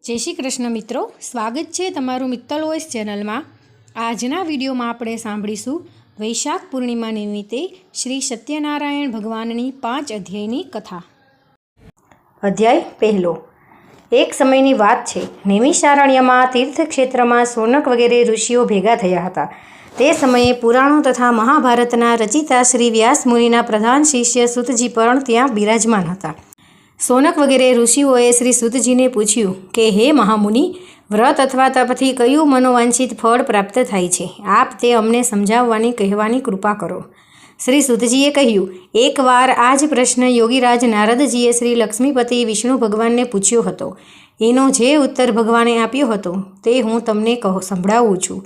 જય શ્રી કૃષ્ણ મિત્રો, સ્વાગત છે તમારું મિત્તલ વોઇસ ચેનલમાં। આજના વિડીયોમાં આપણે સાંભળીશું વૈશાખ પૂર્ણિમા નિમિત્તે શ્રી સત્યનારાયણ ભગવાનની 5 અધ્યાયની કથા। અધ્યાય પહેલો। એક સમયની વાત છે। નૈમિષારણ્યમાં તીર્થક્ષેત્રમાં સોનક વગેરે ઋષિઓ ભેગા થયા હતા। તે સમયે પુરાણો તથા મહાભારતના રચિતા શ્રી વ્યાસ મુનિના પ્રધાન શિષ્ય સૂતજી પણ ત્યાં બિરાજમાન હતા। સોનક વગેરે ઋષિઓએ શ્રી સૂતજીને પૂછ્યું કે હે મહામુનિ, વ્રત અથવા તપથી કયું મનોવાંછિત ફળ પ્રાપ્ત થાય છે? આપ તે અમને સમજાવવાની કહેવાની કૃપા કરો। શ્રી સૂતજીએ કહ્યું, એકવાર આ જ પ્રશ્ન યોગીરાજ નારદજીએ શ્રી લક્ષ્મીપતિ વિષ્ણુ ભગવાનને પૂછ્યો હતો। એનો જે ઉત્તર ભગવાને આપ્યો હતો તે હું તમને સંભળાવું છું।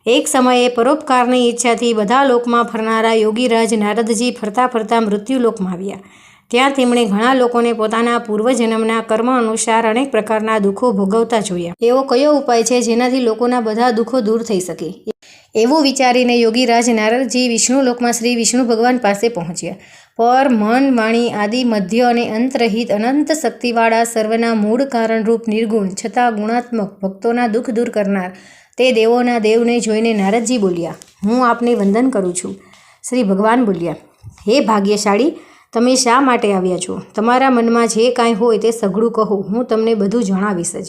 એક સમયે પરોપકારની ઈચ્છાથી બધા લોકમાં ફરનારા યોગીરાજ નારદજી ફરતા ફરતા મૃત્યુલોકમાં આવ્યા। ત્યાં તેમણે ઘણા લોકોને પોતાના પૂર્વજન્મના કર્મ અનુસાર અનેક પ્રકારના દુઃખો ભોગવતા જોયા। એવો કયો ઉપાય છે જેનાથી લોકોના બધા દુઃખો દૂર થઈ શકે? એવું વિચારીને યોગીરાજ નારદજી વિષ્ણુલોકમાં શ્રી વિષ્ણુ ભગવાન પાસે પહોંચ્યા। પર મન, વાણી આદિ મધ્ય અને અંતરહિત અનંત શક્તિવાળા સર્વના મૂળ કારણરૂપ નિર્ગુણ છતાં ગુણાત્મક ભક્તોના દુઃખ દૂર કરનાર તે દેવોના દેવને જોઈને નારદજી બોલ્યા, હું આપને વંદન કરું છું। શ્રી ભગવાન બોલ્યા, હે ભાગ્યશાળી, તમે શા માટે આવ્યા છો? તમારા મનમાં જે કાંઈ હોય તે સઘળું કહો, હું તમને બધું જણાવીશ જ।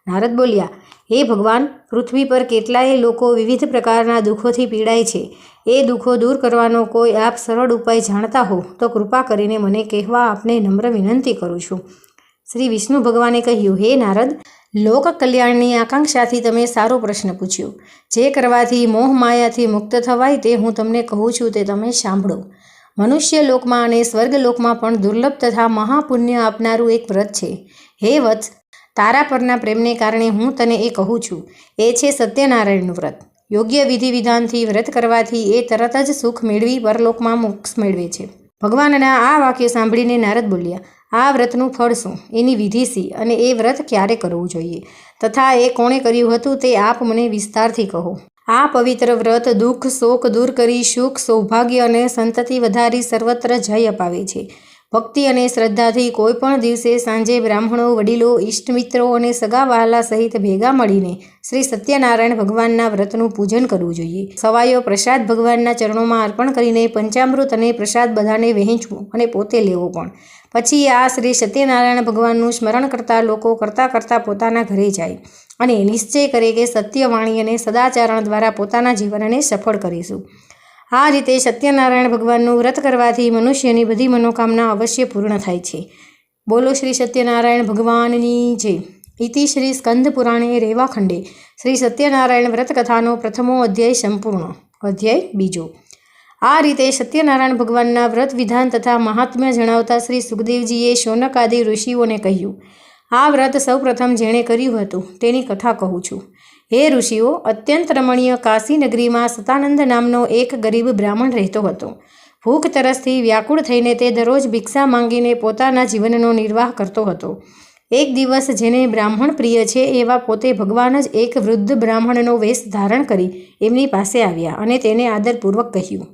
નારદ બોલ્યા, હે ભગવાન, પૃથ્વી પર કેટલાય લોકો વિવિધ પ્રકારના દુઃખોથી પીડાય છે। એ દુઃખો દૂર કરવાનો કોઈ આપ સરળ ઉપાય જાણતા હો તો કૃપા કરીને મને કહેવા આપને નમ્ર વિનંતી કરું છું। શ્રી વિષ્ણુ ભગવાને કહ્યું, હે નારદ, લોક કલ્યાણની આકાંક્ષાથી તમે સારો પ્રશ્ન પૂછ્યો। જે કરવાથી મોહ માયાથી મુક્ત થવાય તે હું તમને કહું છું, તે તમે સાંભળો। મનુષ્ય લોકમાં અને સ્વર્ગલોકમાં પણ દુર્લભ તથા મહાપુણ્ય આપનારું એક વ્રત છે। હે વત્સ, તારા પરના પ્રેમને કારણે હું તને એ કહું છું। એ છે સત્યનારાયણનું વ્રત। યોગ્ય વિધિ વિધાનથી વ્રત કરવાથી એ તરત જ સુખ મેળવી પરલોકમાં મોક્ષ મેળવે છે। ભગવાનના આ વાક્ય સાંભળીને નારદ બોલ્યા, આ વ્રતનું ફળ શું? એની વિધિ શી? અને એ વ્રત ક્યારે કરવું જોઈએ? તથા એ કોણે કર્યું હતું તે આપ મને વિસ્તારથી કહો। આ પવિત્ર વ્રત દુઃખ શોક દૂર કરી સુખ સૌભાગ્ય અને સંતતિ વધારી સર્વત્ર જય અપાવે છે। ભક્તિ અને શ્રદ્ધાથી કોઈ પણ દિવસે સાંજે બ્રાહ્મણો, વડીલો, ઇષ્ટમિત્રો અને સગા વહાલા સહિત ભેગા મળીને શ્રી સત્યનારાયણ ભગવાનના વ્રતનું પૂજન કરવું જોઈએ। સવાયો પ્રસાદ ભગવાનના ચરણોમાં અર્પણ કરીને પંચામૃત અને પ્રસાદ બધાને વહેંચવું અને પોતે લેવો પણ। પછી આ શ્રી સત્યનારાયણ ભગવાનનું સ્મરણ કરતા લોકો કરતાં પોતાના ઘરે જાય અને નિશ્ચય કરે કે સત્યવાણી અને સદાચરણ દ્વારા પોતાના જીવનને સફળ કરીશું। આ રીતે સત્યનારાયણ ભગવાનનું વ્રત કરવાથી મનુષ્યની બધી મનોકામના અવશ્ય પૂર્ણ થાય છે। બોલો શ્રી સત્યનારાયણ ભગવાનની જય। ઇતિ શ્રી સ્કંદ પુરાણે રેવાખંડે શ્રી સત્યનારાયણ વ્રત કથાનો પ્રથમો અધ્યાય સંપૂર્ણ। અધ્યાય બીજો। આ રીતે સત્યનારાયણ ભગવાનના વ્રત વિધાન તથા મહાત્મ્ય જણાવતા શ્રી સુખદેવજીએ શૌનક આદિ ઋષિઓને કહ્યું, આ વ્રત સૌપ્રથમ જેણે કર્યું હતું તેની કથા કહું છું। હે ઋષિઓ, અત્યંત રમણીય કાશી નગરીમાં સતાનંદ નામનો એક ગરીબ બ્રાહ્મણ રહેતો હતો। ભૂખ તરસથી વ્યાકુળ થઈને તે દરરોજ ભિક્ષા માંગીને પોતાના જીવનનો નિર્વાહ કરતો હતો। એક દિવસ જેને બ્રાહ્મણ પ્રિય છે એવા પોતે ભગવાન જ એક વૃદ્ધ બ્રાહ્મણનો વેશ ધારણ કરી એમની પાસે આવ્યા અને તેને આદરપૂર્વક કહ્યું,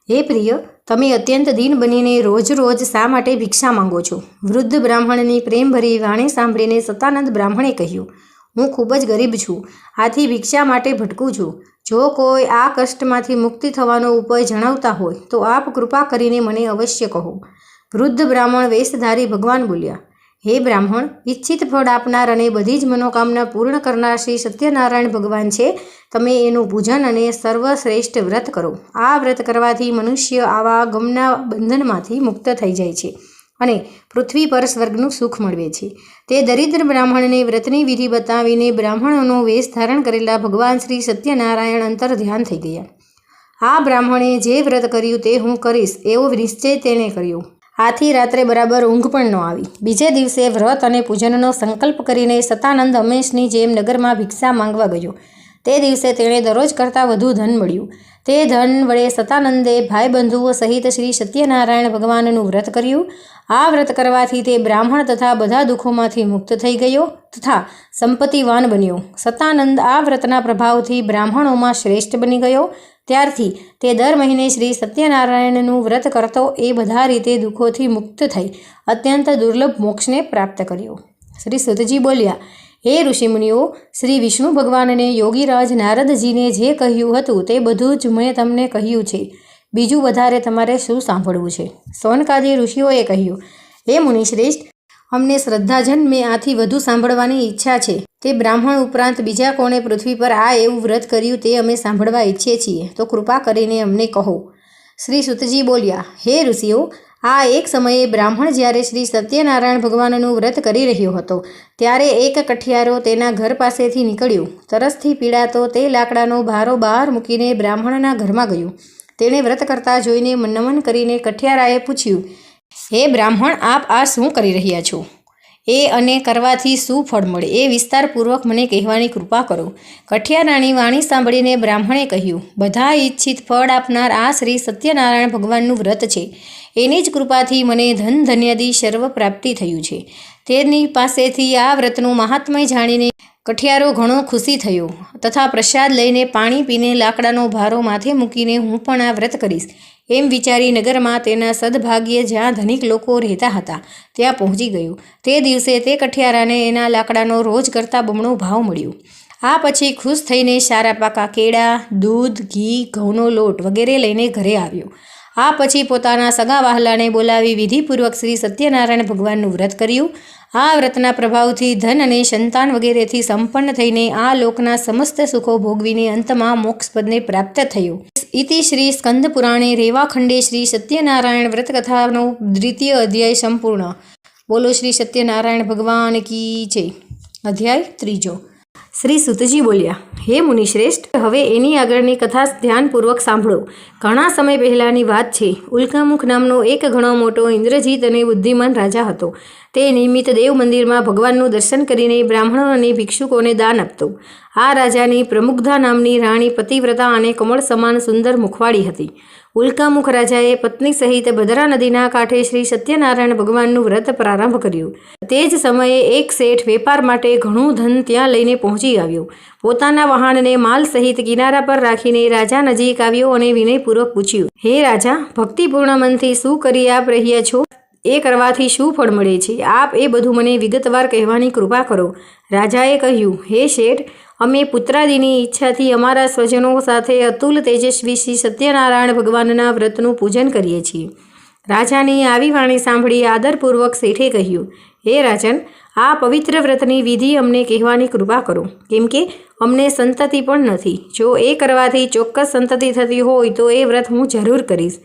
હે પ્રિય, તમે અત્યંત દીન બનીને રોજ રોજ શા માટે ભિક્ષા માંગો છો? વૃદ્ધ બ્રાહ્મણની પ્રેમભરી વાણી સાંભળીને સતાનંદ બ્રાહ્મણે કહ્યું, હું ખૂબ જ ગરીબ છું, આથી ભિક્ષા માટે ભટકું છું। જો કોઈ આ કષ્ટમાંથી મુક્તિ થવાનો ઉપાય જણાવતા હોય તો આપ કૃપા કરીને મને અવશ્ય કહો। વૃદ્ધ બ્રાહ્મણ વેશધારી ભગવાન બોલ્યા, હે બ્રાહ્મણ, ઈચ્છિત ફળ આપનાર અને બધી જ મનોકામના પૂર્ણ કરનાર શ્રી સત્યનારાયણ ભગવાન છે। તમે એનું પૂજન અને સર્વશ્રેષ્ઠ વ્રત કરો। આ વ્રત કરવાથી મનુષ્ય આવા ગમના બંધનમાંથી મુક્ત થઈ જાય છે અને પૃથ્વી પર સ્વર્ગનું સુખ મળવે છે। તે દરિદ્ર બ્રાહ્મણને વ્રતની વિધિ બતાવીને બ્રાહ્મણોનો વેશ ધારણ કરેલા ભગવાન શ્રી સત્યનારાયણ અંતર ધ્યાન થઈ ગયા। આ બ્રાહ્મણે જે વ્રત કર્યું તે હું કરીશ એવો નિશ્ચય તેણે કર્યો। આથી રાત્રે બરાબર ઊંઘ પણ ન આવી। બીજે દિવસે વ્રત અને પૂજનનો સંકલ્પ કરીને સતાનંદ હંમેશની જેમ નગરમાં ભિક્ષા માંગવા ગયો। તે દિવસે તેણે દરરોજ કરતાં વધુ ધન મળ્યું। તે ધન વડે સતાનંદે ભાઈબંધુઓ સહિત શ્રી સત્યનારાયણ ભગવાનનું વ્રત કર્યું। આ વ્રત કરવાથી તે બ્રાહ્મણ તથા બધા દુઃખોમાંથી મુક્ત થઈ ગયો તથા સંપત્તિવાન બન્યો। સતાનંદ આ વ્રતના પ્રભાવથી બ્રાહ્મણોમાં શ્રેષ્ઠ બની ગયો। ત્યારથી તે દર મહિને શ્રી સત્યનારાયણનું વ્રત કરતો એ બધા રીતે દુઃખોથી મુક્ત થઈ અત્યંત દુર્લભ મોક્ષને પ્રાપ્ત કર્યો। શ્રી સુતજી બોલ્યા, હે ઋષિમુનિઓ, શ્રી વિષ્ણુ ભગવાનને યોગીરાજ નારદજીને જે કહ્યું હતું તે બધું જ મેં તમને કહ્યું છે. બીજું વધારે તમારે શું સાંભળવું છે? સૌનકાદી ઋષિઓએ કહ્યું, હે મુનિશ્રેષ્ઠ, અમને શ્રદ્ધાજન્મે આથી વધુ સાંભળવાની ઈચ્છા છે. તે બ્રાહ્મણ ઉપરાંત બીજા કોણે પૃથ્વી પર આ એવું વ્રત કર્યું તે અમે સાંભળવા ઈચ્છીએ છીએ, તો કૃપા કરીને અમને કહો. શ્રી સુતજી બોલ્યા, હે ઋષિઓ, આ એક સમયે બ્રાહ્મણ જ્યારે શ્રી સત્યનારાયણ ભગવાનનું વ્રત કરી રહ્યો હતો ત્યારે એક કઠિયારો તેના ઘર પાસેથી નીકળ્યો. તરસથી પીડાતો તે લાકડાનો ભારો બહાર મૂકીને બ્રાહ્મણના ઘરમાં ગયો. તેણે વ્રત કરતા જોઈને નમન કરીને કઠિયારાએ પૂછ્યું, હે બ્રાહ્મણ, આપ આ શું કરી રહ્યા છો? એ અને કરવાથી શું ફળ મળે એ વિસ્તારપૂર્વક મને કહેવાની કૃપા કરો. કઠિયારાની વાણી સાંભળીને બ્રાહ્મણે કહ્યું, બધા ઈચ્છિત ફળ આપનાર આ શ્રી સત્યનારાયણ ભગવાનનું વ્રત છે. એની જ કૃપાથી મને ધન ધન્યાદી સર્વ પ્રાપ્તિ થયું છે. તેની પાસેથી આ વ્રતનું મહાત્મય જાણીને કઠિયારો ઘણો ખુશી થયો તથા પ્રસાદ લઈને પાણી પીને લાકડાનો ભારો માથે મૂકીને હું પણ આ વ્રત કરીશ એમ વિચારી નગરમાં તેના સદભાગ્યે જ્યાં ધનિક લોકો રહેતા હતા ત્યાં પહોંચી ગયો. તે દિવસે તે કઠિયારાને એના લાકડાનો રોજ કરતાં બમણો ભાવ મળ્યો. આ પછી ખુશ થઈને સારા પાકા કેળા, દૂધ, ઘી, ઘઉંનો લોટ વગેરે લઈને ઘરે આવ્યો. આ પછી પોતાના સગા વહાલાને બોલાવી વિધિપૂર્વક શ્રી સત્યનારાયણ ભગવાનનું વ્રત કર્યું. આ વ્રતના પ્રભાવથી ધન અને સંતાન વગેરેથી સંપન્ન થઈને આ લોકના સમસ્ત સુખો ભોગવીને અંતમાં મોક્ષપદને પ્રાપ્ત થયો. ઇતિ શ્રી સ્કંદ પુરાણે રેવાખંડે શ્રી સત્યનારાયણ વ્રતકથાનો 2ય અધ્યાય સંપૂર્ણ. બોલો શ્રી સત્યનારાયણ ભગવાન કી જય. અધ્યાય 3. શ્રી સુતજી બોલ્યા, હે મુનિશ્રેષ્ઠ, હવે એની આગળની કથા ધ્યાનપૂર્વક સાંભળો. ઘણા સમય પહેલાંની વાત છે. ઉલ્કામુખ નામનો એક ઘણો મોટો ઇન્દ્રજીત અને બુદ્ધિમાન રાજા હતો. તે નિયમિત દેવ મંદિરમાં ભગવાનનું દર્શન કરીને બ્રાહ્મણો અને ભિક્ષુકોને દાન આપતો. આ રાજાની પ્રમુગ્ધા નામની રાણી પતિવ્રતા અને કમળ સમાન સુંદર મુખવાળી હતી. ઉલ્કામુખ રાજાએ પત્ની સહિત ભદ્રા નદીના કાંઠે શ્રી સત્યનારાયણ ભગવાનનું વ્રત પ્રારંભ કર્યું. તે જ સમયે એક શેઠ વેપાર માટે ઘણું ધન ત્યાં લઈને પહોંચી આવ્યો. પોતાના વહાણને માલ સહિત કિનારા પર રાખીને રાજા નજીક આવ્યો અને વિનયપૂર્વક પૂછ્યું, હે રાજા, ભક્તિપૂર્ણ મનથી શું કરી આપ રહ્યા છો? એ કરવાથી શું ફળ મળે છે? આપ એ બધું મને વિગતવાર કહેવાની કૃપા કરો. રાજાએ કહ્યું, હે શેઠ, અમે પુત્રાદિની ઈચ્છાથી અમારા સ્વજનો સાથે અતુલ તેજસ્વી શ્રી સત્યનારાયણ ભગવાનના વ્રતનું પૂજન કરીએ છીએ. રાજાની આવી વાણી સાંભળી આદરપૂર્વક શેઠે કહ્યું, હે રાજન, આ પવિત્ર વ્રતની વિધિ અમને કહેવાની કૃપા કરો, કેમ કે અમને સંતતિ પણ નથી. જો એ કરવાથી ચોક્કસ સંતતિ થતી હોય તો એ વ્રત હું જરૂર કરીશ.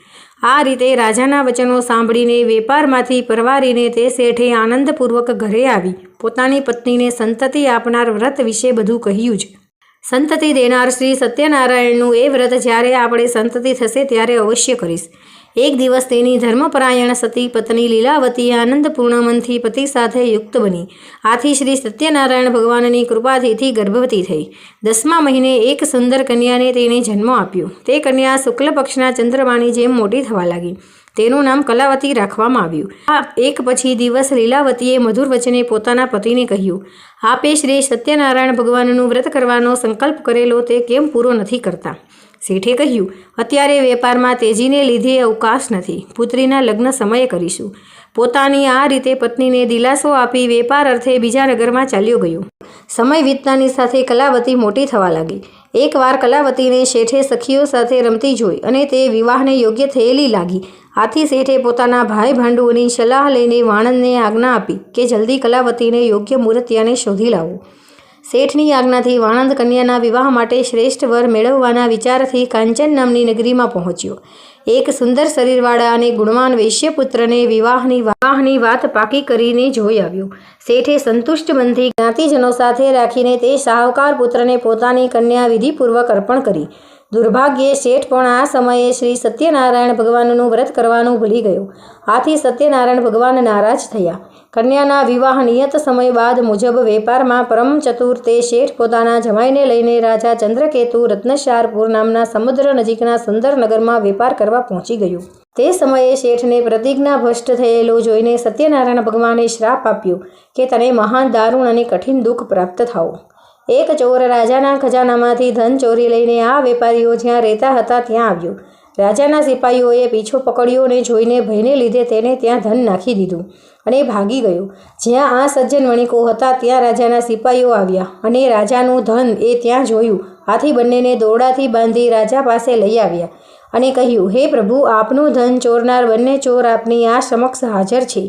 આ રીતે રાજાના વચનો સાંભળીને વેપારમાંથી પરવારીને તે શેઠે આનંદપૂર્વક ઘરે આવી પોતાની પત્નીને સંતતિ આપનાર વ્રત વિશે બધું કહ્યું જ. સંતતિ દેનાર શ્રી સત્યનારાયણનું એ વ્રત જ્યારે આપણે સંતતિ થશે ત્યારે અવશ્ય કરીશ. એક દિવસ તેની ધર્મપરાયણ સતી પત્ની લીલાવતી આનંદપૂર્ણ મનથી પતિ સાથે યુક્ત બની. આથી શ્રી સત્યનારાયણ ભગવાનની કૃપાથી ગર્ભવતી થઈ. 10મા મહિને એક સુંદર કન્યાને તેને જન્મ આપ્યો. તે કન્યા શુક્લ પક્ષના ચંદ્રમાની જેમ મોટી થવા લાગી. તેનું નામ કલાવતી રાખવામાં આવ્યું. આ એક પછી દિવસ લીલાવતીએ મધુર વચને પોતાના પતિને કહ્યું, આપે શ્રી સત્યનારાયણ ભગવાનનું વ્રત કરવાનો સંકલ્પ કરેલો તે કેમ પૂરો નથી કરતા? શેઠે કહ્યું, અત્યારે વેપારમાં તેજીને લીધે અવકાશ નથી. પુત્રીના લગ્ન સમયે કરીશું. પોતાની આ રીતે પત્નીને દિલાસો આપી વેપાર અર્થે બીજા નગરમાં ચાલ્યો ગયો. સમય વીતતાની સાથે કલાવતી મોટી થવા લાગી. એકવાર કલાવતીને શેઠે સખીઓ સાથે રમતી જોઈ અને તે વિવાહને યોગ્ય થયેલી લાગી. આથી શેઠે પોતાના ભાઈ ભાંડુઓની સલાહ લઈને વાણંદને આજ્ઞા આપી કે જલ્દી કલાવતીને યોગ્ય મૂર્તિયાને શોધી લાવો. શેઠની આજ્ઞાથી વાણંદ કન્યાના વિવાહ માટે શ્રેષ્ઠ વર મેળવવાના વિચારથી કાંચન નામની નગરીમાં પહોંચ્યો. એક સુંદર શરીરવાળા અને ગુણવાન વૈશ્યપુત્રને વિવાહની વાત પાકી કરીને જોઈ આવ્યો. શેઠે સંતુષ્ટ મનથી જ્ઞાતિજનો સાથે રાખીને તે શાહુકાર પુત્રને પોતાની કન્યા વિધિપૂર્વક અર્પણ કરી. દુર્ભાગ્યે શેઠ પણ આ સમયે શ્રી સત્યનારાયણ ભગવાનનું વ્રત કરવાનું ભૂલી ગયો. આથી સત્યનારાયણ ભગવાન નારાજ થયા. કન્યાના વિવાહ નિયત સમય બાદ મુજબ વેપારમાં પરમ ચતુર તે શેઠ પોતાના જમાઈને લઈને રાજા ચંદ્રકેતુ રત્નશારપુર નામના સમુદ્ર નજીકના સુંદર નગરમાં વેપાર કરવા પહોંચી ગયો. તે સમયે શેઠને પ્રતિજ્ઞા ભ્રષ્ટ થયેલો જોઈને સત્યનારાયણ ભગવાને શ્રાપ આપ્યો કે તને મહાન દારૂણ અને કઠિન દુઃખ પ્રાપ્ત થાઓ. એક ચોર રાજાના ખજાનામાંથી ધન ચોરી લઈને આ વેપારીઓ જ્યાં રહેતા હતા ત્યાં આવ્યો. રાજાના સિપાહીઓએ પીછો પકડ્યો અને જોઈને ભયને લીધે તેને ત્યાં ધન નાખી દીધું. અને ભાગી ગયો. જ્યાં આ સજ્જન વણિકો હતા ત્યાં રાજાના સિપાઈઓ આવ્યા અને રાજાનું ધન એ ત્યાં જોયું. આથી બંનેને દોરડાથી બાંધી રાજા પાસે લઈ આવ્યા અને કહ્યું, હે પ્રભુ, આપનું ધન ચોરનાર બંને ચોર આપની આ સમક્ષ હાજર છે.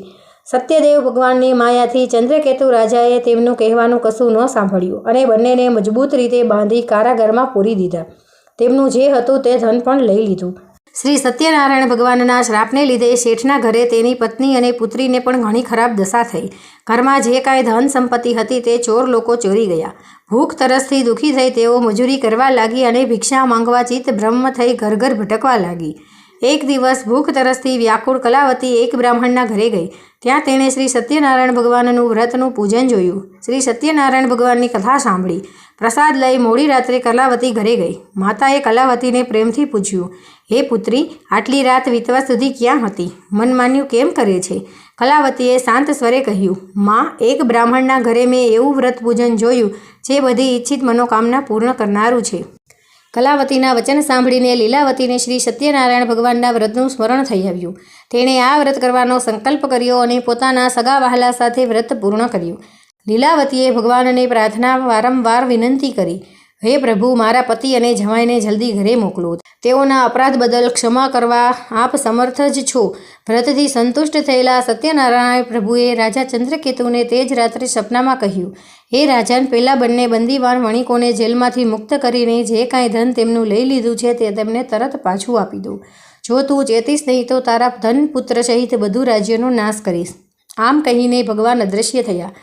સત્યદેવ ભગવાનની માયાથી ચંદ્રકેતુ રાજાએ તેમનું કહેવાનું કશું ન સાંભળ્યું અને બંનેને મજબૂત રીતે બાંધી કારાગારમાં પૂરી દીધા. તેમનું જે હતું તે ધન પણ લઈ લીધું. શ્રી સત્યનારાયણ ભગવાનના શ્રાપને લીધે શેઠના ઘરે તેની પત્ની અને પુત્રીને પણ ઘણી ખરાબ દશા થઈ. ઘરમાં જે કાંઈ ધન સંપત્તિ હતી તે ચોર લોકો ચોરી ગયા. ભૂખ તરસથી દુઃખી થઈ તેઓ મજૂરી કરવા લાગી અને ભિક્ષા માંગવા ચિત્ત બ્રહ્મ થઈ ઘર ઘર ભટકવા લાગી. એક દિવસ ભૂખ તરસથી વ્યાકુળ કલાવતી એક બ્રાહ્મણના ઘરે ગઈ. ત્યાં તેણે શ્રી સત્યનારાયણ ભગવાનનું વ્રતનું પૂજન જોયું. શ્રી સત્યનારાયણ ભગવાનની કથા સાંભળી. પ્રસાદ લઈ મોડી રાત્રે કલાવતી ઘરે ગઈ. માતાએ કલાવતીને પ્રેમથી પૂછ્યું, હે પુત્રી, આટલી રાત વીતવા સુધી ક્યાં હતી? મનમાન્યું કેમ કરે છે? કલાવતીએ શાંત સ્વરે કહ્યું, માં, એક બ્રાહ્મણના ઘરે મેં એવું વ્રત પૂજન જોયું જે બધી ઈચ્છિત મનોકામના પૂર્ણ કરનારું છે. કલાવતીના વચન સાંભળીને લીલાવતીને શ્રી સત્યનારાયણ ભગવાનના વ્રતનું સ્મરણ થઈ આવ્યું. તેણે આ વ્રત કરવાનો સંકલ્પ કર્યો અને પોતાના સગા વહાલા સાથે વ્રત પૂર્ણ કર્યું. લીલાવતીએ ભગવાનને પ્રાર્થના વારંવાર વિનંતી કરી, હે પ્રભુ, મારા પતિ અને જમાઈને જલ્દી ઘરે મોકલો. તેઓના અપરાધ બદલ ક્ષમા કરવા આપ સમર્થ જ છો. વ્રતથી સંતુષ્ટ થયેલા સત્યનારાયણ પ્રભુએ રાજા ચંદ્રકેતુને તે જ રાત્રે સપનામાં કહ્યું, હે રાજન, પેલા બંને બંદીવાન વણિકોને જેલમાંથી મુક્ત કરીને જે કાંઈ ધન તેમનું લઈ લીધું છે તે તેમને તરત પાછું આપી દો. જો તું ચેતીશ નહીં તો તારા ધન પુત્ર સહિત બધું રાજ્યનો નાશ કરીશ. આમ કહીને ભગવાન અદૃશ્ય થયા.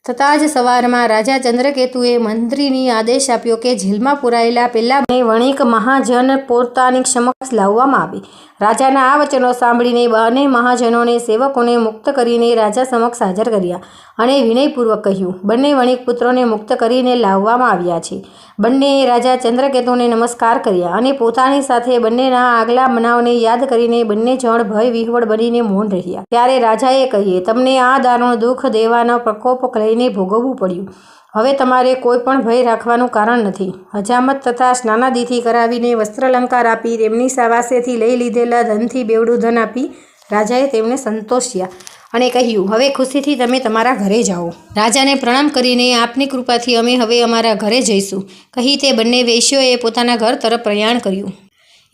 થતાં જ સવારમાં રાજા ચંદ્રકેતુએ મંત્રીને આદેશ આપ્યો કે જેલમાં પુરાયેલા પેલા બે વણિક મહાજન પોતાની સમક્ષ લાવવામાં આવે. રાજાના આ વચનો સાંભળીને બંને મહાજનોને સેવકોને મુક્ત કરીને રાજા સમક્ષ હાજર કર્યા અને વિનયપૂર્વક કહ્યું, બંને વણિક પુત્રોને મુક્ત કરીને લાવવામાં આવ્યા છે. બંનેએ રાજા ચંદ્રકેતુને નમસ્કાર કર્યા અને પોતાની સાથે બંનેના આગલા બનાવને યાદ કરીને બંને જણ ભય વિહવળ બનીને મૌન રહ્યા. ત્યારે રાજાએ કહ્યું, તમને આ દારૂણ દુઃખ દેવાનો પ્રકોપ લઈને ભોગવવું પડ્યું. હવે તમારે કોઈ પણ ભય રાખવાનું કારણ નથી. હજામત તથા સ્નાનાદિથી કરાવીને વસ્ત્રાલંકાર આપી તેમની પાસેથી લઈ લીધેલા ધનથી બેવડું ધન આપી રાજાએ તેમને સંતોષ્યા અને કહ્યું, હવે ખુશીથી તમે તમારા ઘરે જાઓ. રાજાને પ્રણામ કરીને, આપની કૃપાથી અમે હવે અમારા ઘરે જઈશું, કહી તે બંને વેશ્યોએ પોતાના ઘર તરફ પ્રયાણ કર્યું.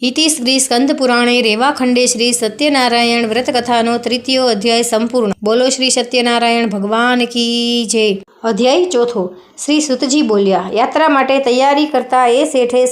ઇતિ શ્રી સ્કંદ પુરાણે રેવાખંડે શ્રી સત્યનારાયણ વ્રતકથાનો 3યો અધ્યાય સંપૂર્ણ. બોલો શ્રી સત્યનારાયણ ભગવાન કી જય. અધ્યાય 4. શ્રી સુતજી બોલ્યા, યાત્રા માટે તૈયારી કરતા એ શેઠે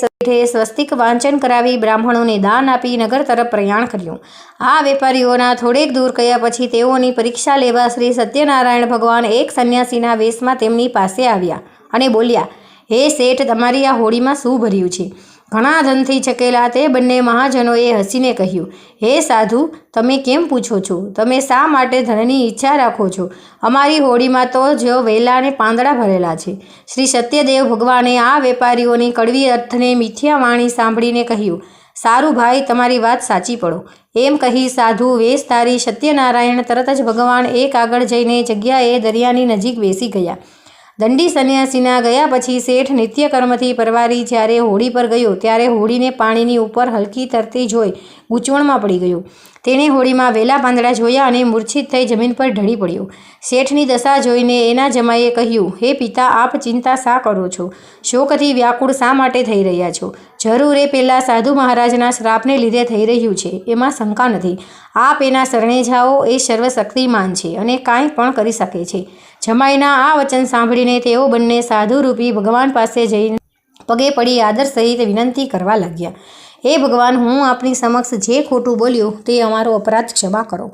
સ્વસ્તિક વાંચન કરાવી બ્રાહ્મણોને દાન આપી નગર તરફ પ્રયાણ કર્યું. આ વેપારીઓના થોડેક દૂર ગયા પછી તેઓની પરીક્ષા લેવા શ્રી સત્યનારાયણ ભગવાન એક સંન્યાસીના વેશમાં તેમની પાસે આવ્યા અને બોલ્યા, હે શેઠ, તમારી આ હોડીમાં શું ભર્યું છે? ઘણા ધનથી છકેલા તે બંને મહાજનોએ હસીને કહ્યું, હે સાધુ, તમે કેમ પૂછો છો? તમે શા માટે ધનની ઈચ્છા રાખો છો? અમારી હોડીમાં તો જો વેલા અને પાંદડા ભરેલા છે. શ્રી સત્યદેવ ભગવાને આ વેપારીઓની કડવી અર્થને મિથ્યા વાણી સાંભળીને કહ્યું, સારું ભાઈ, તમારી વાત સાચી પડો. એમ કહી સાધુ વેશધારી સત્યનારાયણ તરત જ ભગવાન એક આગળ જઈને જગ્યાએ દરિયાની નજીક બેસી ગયા. દંડી સંન્યાસીના ગયા પછી શેઠ નિત્યકર્મથી પરવારી જ્યારે હોડી પર ગયો ત્યારે હોડીને પાણીની ઉપર હલકી તરતી જોઈ ગૂંચવણમાં પડી ગયો. તેણે હોડીમાં વેલા પાંદડા જોયા અને મૂર્છિત થઈ જમીન પર ઢળી પડ્યો. શેઠની દશા જોઈને એના જમાઈએ કહ્યું, હે પિતા, આપ ચિંતા શા કરો છો? શોકથી વ્યાકુળ શા માટે થઈ રહ્યા છો? જરૂર એ પેલા સાધુ મહારાજના શ્રાપને લીધે થઈ રહ્યું છે, એમાં શંકા નથી. આપ એના શરણે જાઓ, એ સર્વશક્તિમાન છે અને કાંઈ પણ કરી શકે છે. જમાઈના આ વચન સાંભળીને તેઓ બંને સાધુરૂપી ભગવાન પાસે જઈને પગે પડી આદર સહિત વિનંતી કરવા લાગ્યા, હે ભગવાન, હું આપની સમક્ષ જે ખોટું બોલ્યો તે અમારો અપરાધ ક્ષમા કરો.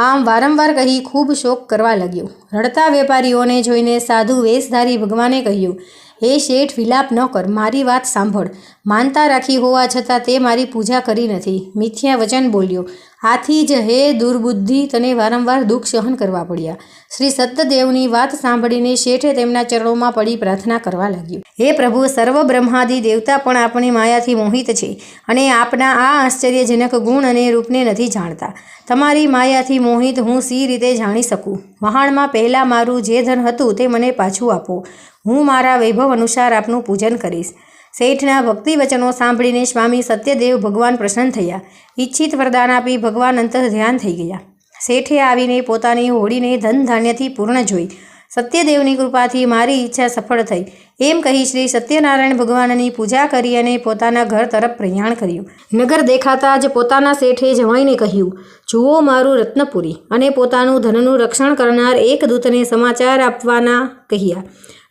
આમ વારંવાર કહી ખૂબ શોક કરવા લાગ્યો. રડતા વેપારીઓને જોઈને સાધુ વેશધારી ભગવાને કહ્યું, હે શેઠ, વિલાપ ન કર, મારી વાત સાંભળ. માનતા રાખી હોવા છતાં તે મારી પૂજા કરી નથી, મિથ્યા વચન બોલ્યો. આથી જ હે દુર્બુદ્ધિ, તને વારંવાર દુઃખ સહન કરવા પડ્યા. શ્રી સત્યદેવની વાત સાંભળીને શેઠે તેમના ચરણોમાં પડી પ્રાર્થના કરવા લાગ્યું, હે પ્રભુ, સર્વ બ્રહ્માદિ દેવતા પણ આપણી માયાથી મોહિત છે અને આપના આ આશ્ચર્યજનક ગુણ અને રૂપને નથી જાણતા. તમારી માયાથી મોહિત હું સી રીતે જાણી શકું? વહાણમાં પહેલાં મારું જે ધન હતું તે મને પાછું આપો. હું મારા વૈભવ અનુસાર આપનું પૂજન કરીશ. શેઠના ભક્તિ વચનો સાંભળીને સ્વામી સત્યદેવ ભગવાન પ્રસન્ન થયા. ઈચ્છિત વરદાન આપી ભગવાન અંતર ધ્યાન થઈ ગયા. શેઠે આવીને પોતાની હોડીને ધન ધાન્યથી પૂર્ણ જોઈ. સત્યદેવની કૃપાથી મારી ઈચ્છા સફળ થઈ. એમ કહી શ્રી સત્યનારાયણ ભગવાનની પૂજા કરી અને પોતાના ઘર તરફ પ્રયાણ કર્યું. નગર દેખાતા જ પોતાના શેઠે જમાઈને કહ્યું, જુઓ મારું રત્નપુરી. અને પોતાનું ધનનું રક્ષણ કરનાર એક દૂતને સમાચાર આપવાના કહ્યા.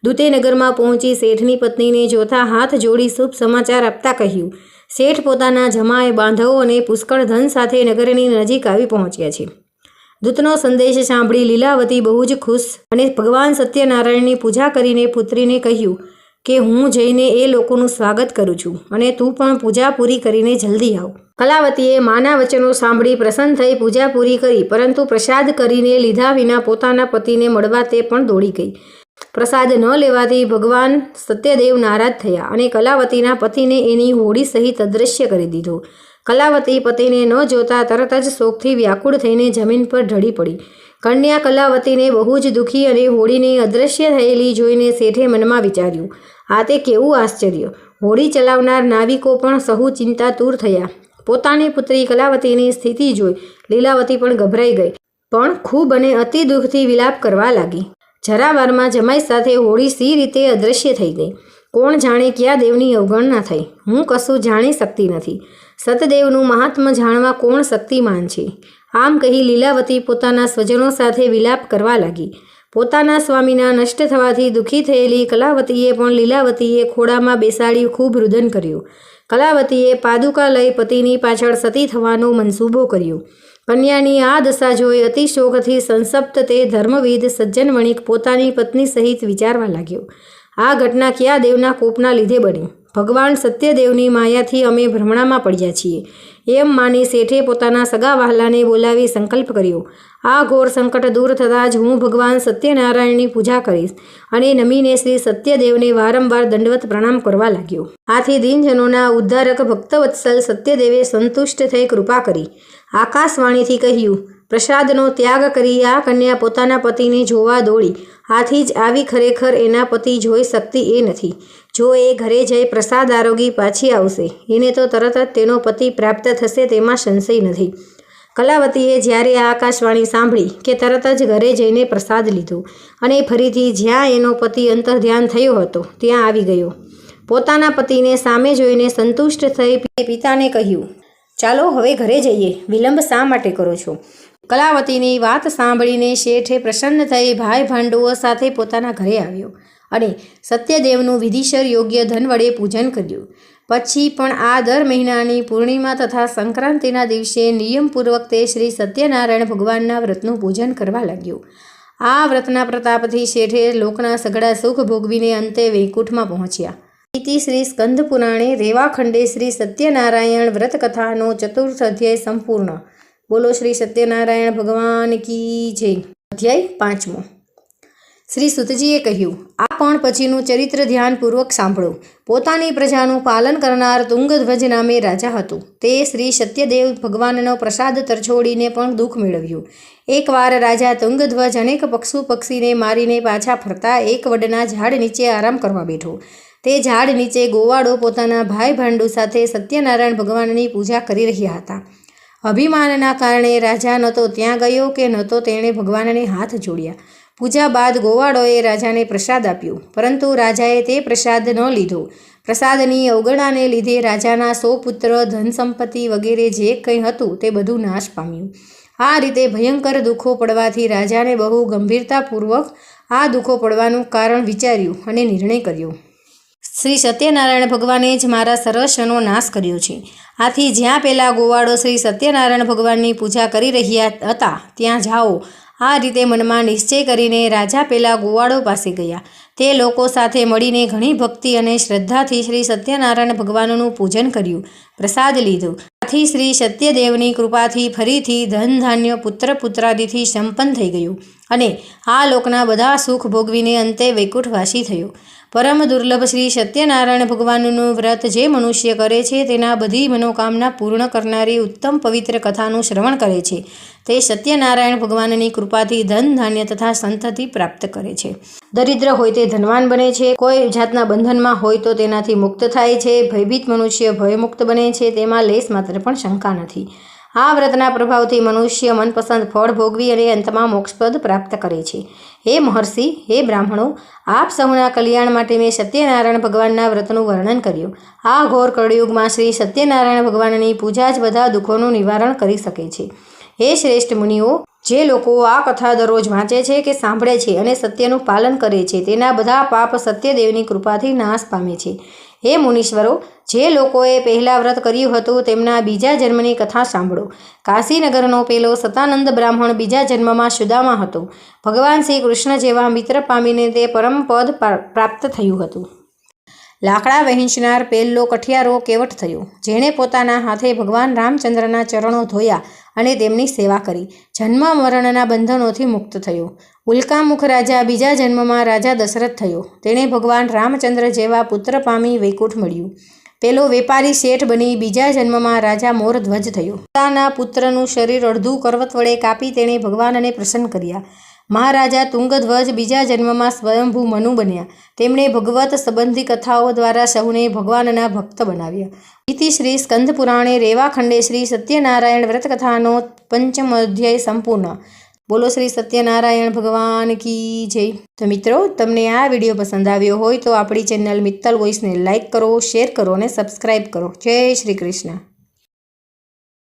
દૂતે નગરમાં પહોંચી શેઠની પત્નીને જોતા હાથ જોડી શુભ સમાચાર આપતા કહ્યું, શેઠ પોતાના જમાય, બાંધવો અને પુષ્કળ ધન સાથે નગરની નજીક આવી પહોંચ્યા છે. દૂતનો સંદેશ સાંભળી લીલાવતી બહુ જ ખુશ અને ભગવાન સત્યનારાયણની પૂજા કરીને પુત્રીને કહ્યું કે હું જઈને એ લોકોનું સ્વાગત કરું છું અને તું પણ પૂજા પૂરી કરીને જલ્દી આવ. કલાવતીએ માના વચનો સાંભળી પ્રસન્ન થઈ પૂજા પૂરી કરી, પરંતુ પ્રસાદ કરીને લીધા વિના પોતાના પતિને મળવા તે પણ દોડી ગઈ. પ્રસાદ ન લેવાથી ભગવાન સત્યદેવ નારાજ થયા અને કલાવતીના પતિને એની હોડી સહિત અદૃશ્ય કરી દીધો. કલાવતી પતિને ન જોતા તરત જ શોકથી વ્યાકુળ થઈને જમીન પર ઢળી પડી. કન્યા કલાવતીને બહુ જ દુઃખી અને હોડીને અદૃશ્ય થયેલી જોઈને શેઠે મનમાં વિચાર્યું, આ તે કેવું આશ્ચર્ય! હોડી ચલાવનાર નાવિકો પણ સહુ ચિંતાતુર થયા. પોતાની પુત્રી કલાવતીની સ્થિતિ જોઈ લીલાવતી પણ ગભરાઈ ગઈ, પણ ખૂબ અને અતિ દુઃખથી વિલાપ કરવા લાગી. જરાવારમાં જમાઈ સાથે હોડી સી રીતે અદૃશ્ય થઈ ગઈ. કોણ જાણે ક્યાં દેવની અવગણના થઈ. હું કશું જાણી શકતી નથી. સતદેવનું મહાત્મ્ય જાણવા કોણ શક્તિમાન છે? આમ કહી લીલાવતી પોતાના સ્વજનો સાથે વિલાપ કરવા લાગી. પોતાના સ્વામીના નષ્ટ થવાથી દુઃખી થયેલી કલાવતીએ પણ લીલાવતીએ ખોળામાં બેસાડી ખૂબ રુદન કર્યું. કલાવતીએ પાદુકા લઈ પતિની પાછળ સતી થવાનો મનસૂબો કર્યો. કન્યાની આ દશા જોઈ અતિશોકથી સંસપ્ત તે ધર્મવિદ સજ્જન વણિક પોતાની પત્ની સહિત વિચારવા લાગ્યો, આ ઘટના કયા દેવના કોપના લીધે બની? ભગવાન સત્યદેવની માયાથી અમે ભ્રમણામાં પડ્યા છીએ. એમ માની શેઠે પોતાના સગા વહાલાને બોલાવી સંકલ્પ કર્યો, આ ઘોર સંકટ દૂર થતાં જ હું ભગવાન સત્યનારાયણની પૂજા કરીશ અને નમીને શ્રી સત્યદેવને વારંવાર દંડવત પ્રણામ કરવા લાગ્યો. આથી દિનજનોના ઉદ્ધારક ભક્તવત્સલ સત્યદેવે સંતુષ્ટ થઈ કૃપા કરી આકાશવાણીથી કહ્યું, પ્રસાદનો ત્યાગ કરી આ કન્યા પોતાના પતિને જોવા દોડી. આથી જ આવી ખરેખર એના પતિ જોઈ શકતી એ નથી. જો એ ઘરે જઈ પ્રસાદ આરોગી પાછી આવશે, એને તો તરત જ તેનો પતિ પ્રાપ્ત થશે તેમાં સંશય નથી. કલાવતીએ જ્યારે આ આકાશવાણી સાંભળી કે તરત જ ઘરે જઈને પ્રસાદ લીધો અને ફરીથી જ્યાં એનો પતિ અંતર્ધ્યાન થયો હતો ત્યાં આવી ગયો. પોતાના પતિને સામે જોઈને સંતુષ્ટ થઈ પિતાને કહ્યું, ચાલો હવે ઘરે જઈએ, વિલંબ શા માટે કરો છો? કલાવતીની વાત સાંભળીને શેઠે પ્રસન્ન થઈ ભાઈ ભાંડુઓ સાથે પોતાના ઘરે આવ્યો અને સત્યદેવનું વિધિસર યોગ્ય ધન વડે પૂજન કર્યું. પછી પણ આ દર મહિનાની પૂર્ણિમા તથા સંક્રાંતિના દિવસે નિયમપૂર્વક તે શ્રી સત્યનારાયણ ભગવાનના વ્રતનું પૂજન કરવા લાગ્યો. આ વ્રતના પ્રતાપથી શેઠે લોકના સઘળા સુખ ભોગવીને અંતે વૈકુંઠમાં પહોંચ્યા. ઇતિ શ્રી સ્કંદ પુરાણે રેવાખંડે શ્રી સત્યનારાયણ વ્રત કથાનો ચતુર્થ અધ્યાય સંપૂર્ણ. બોલો શ્રી સત્યનારાયણ ભગવાન કી જય. અધ્યાય 5. શ્રી સુતજીએ કહ્યું, આ પણ પછીનું ચરિત્ર ધ્યાનપૂર્વક સાંભળો. પોતાની પ્રજાનું પાલન કરનાર તુંગધ્વજ નામે રાજા હતું. તે શ્રી સત્યદેવ ભગવાનનો પ્રસાદ તરછોડીને પણ દુઃખ મેળવ્યું. એકવાર રાજા તુંગધ્વજ અનેક પક્ષુ પક્ષીને મારીને પાછા ફરતા એક વડના ઝાડ નીચે આરામ કરવા બેઠો. તે ઝાડ નીચે ગોવાળો પોતાના ભાઈ ભાંડુ સાથે સત્યનારાયણ ભગવાનની પૂજા કરી રહ્યા હતા. અભિમાનના કારણે રાજા ન તો ત્યાં ગયો કે ન તો તેણે ભગવાનને હાથ જોડ્યા. પૂજા બાદ ગોવાળોએ રાજાને પ્રસાદ આપ્યો, પરંતુ રાજાએ તે પ્રસાદ ન લીધો. પ્રસાદની અવગણનાને લીધે રાજાના 100 પુત્ર, ધન સંપત્તિ વગેરે જે કંઈ હતું તે બધું નાશ પામ્યું. આ રીતે ભયંકર દુઃખો પડવાથી રાજાને બહુ ગંભીરતાપૂર્વક આ દુઃખો પડવાનું કારણ વિચાર્યું અને નિર્ણય કર્યો, શ્રી સત્યનારાયણ ભગવાને જ મારા સર્વસ્વનો નાશ કર્યો છે. આથી જ્યાં પેલા ગોવાળો શ્રી સત્યનારાયણ ભગવાનની પૂજા કરી રહ્યા હતા ત્યાં જાઓ. આ રીતે મનમાં નિશ્ચય કરીને રાજા પેલા ગોવાળો પાસે ગયા. તે લોકો સાથે મળીને ઘણી ભક્તિ અને શ્રદ્ધાથી શ્રી સત્યનારાયણ ભગવાનનું પૂજન કર્યું, પ્રસાદ લીધો. આથી શ્રી સત્યદેવની કૃપાથી ફરીથી ધન ધાન્ય પુત્ર પુત્રાદિથી સંપન્ન થઈ ગયું અને આ લોકના બધા સુખ ભોગવીને અંતે વૈકુંઠવાસી થયો. પરમ દુર્લભ શ્રી સત્યનારાયણ ભગવાનનું વ્રત જે મનુષ્ય કરે છે તેના બધી મનોકામના પૂર્ણ કરનારી ઉત્તમ પવિત્ર કથાનું શ્રવણ કરે છે તે સત્યનારાયણ ભગવાનની કૃપાથી ધન ધાન્ય તથા સંતતિ પ્રાપ્ત કરે છે. દરિદ્ર હોય તે ધનવાન બને છે, કોઈ જાતના બંધનમાં હોય તો તેનાથી મુક્ત થાય છે, ભયભીત મનુષ્ય ભયમુક્ત બને છે, તેમાં લેશ માત્ર પણ શંકા નથી. આ વ્રતના પ્રભાવથી મનુષ્ય મનપસંદ ફળ ભોગવી અને અંતમાં મોક્ષપદ પ્રાપ્ત કરે છે. હે મહર્ષિ, હે બ્રાહ્મણો, આપ સૌના કલ્યાણ માટે મેં સત્યનારાયણ ભગવાનના વ્રતનું વર્ણન કર્યું. આ ઘોર કળયુગમાં શ્રી સત્યનારાયણ ભગવાનની પૂજા જ બધા દુઃખોનું નિવારણ કરી શકે છે. હે શ્રેષ્ઠ મુનિઓ, જે લોકો આ કથા દરરોજ વાંચે છે કે સાંભળે છે અને સત્યનું પાલન કરે છે, તેના બધા પાપ સત્યદેવની કૃપાથી નાશ પામે છે. હે મુનીશ્વરો, જે લોકોએ પહેલાં વ્રત કર્યું હતું તેમના બીજા જન્મની કથા સાંભળો. કાશીનગરનો પેલો સતાનંદ બ્રાહ્મણ બીજા જન્મમાં સુદામા હતો. ભગવાન શ્રી કૃષ્ણ જેવા મિત્ર પામીને તે પરમપદ પ્રાપ્ત થયું હતું. લાકડા વહેંચનાર પેલ્લો કઠિયારો કેવટ થયો, જેણે પોતાના હાથે ભગવાન રામચંદ્રના ચરણો ધોયા અને તેમની સેવા કરી. જન્મ મરણના બંધનોથી મુક્ત થયો. ઉલ્કામુખ રાજા બીજા જન્મમાં રાજા દશરથ થયો. તેણે ભગવાન રામચંદ્ર જેવા પુત્ર પામી વૈકુંઠ મળ્યું. પેલો વેપારી શેઠ બની બીજા જન્મમાં રાજા મોરધ્વજ થયો. પોતાના પુત્રનું શરીર અડધું કરવત વડે કાપી તેણે ભગવાનને પ્રસન્ન કર્યા. મહારાજા તુંગધ્વજ બીજા જન્મમાં સ્વયંભૂ મનુ બન્યા. તેમણે ભગવત સંબંધી કથાઓ દ્વારા સૌને ભગવાનના ભક્ત બનાવ્યા. ઇતિ શ્રી સ્કંદ પુરાણે રેવાખંડે શ્રી સત્યનારાયણ વ્રતકથાનો 5મ અધ્યાય સંપૂર્ણ. બોલો શ્રી સત્યનારાયણ ભગવાન કી જય. તો મિત્રો, તમને આ વિડીયો પસંદ આવ્યો હોય તો આપણી ચેનલ મિત્તલ વોઇસને લાઇક કરો, શેર કરો અને સબસ્ક્રાઈબ કરો. જય શ્રી કૃષ્ણ.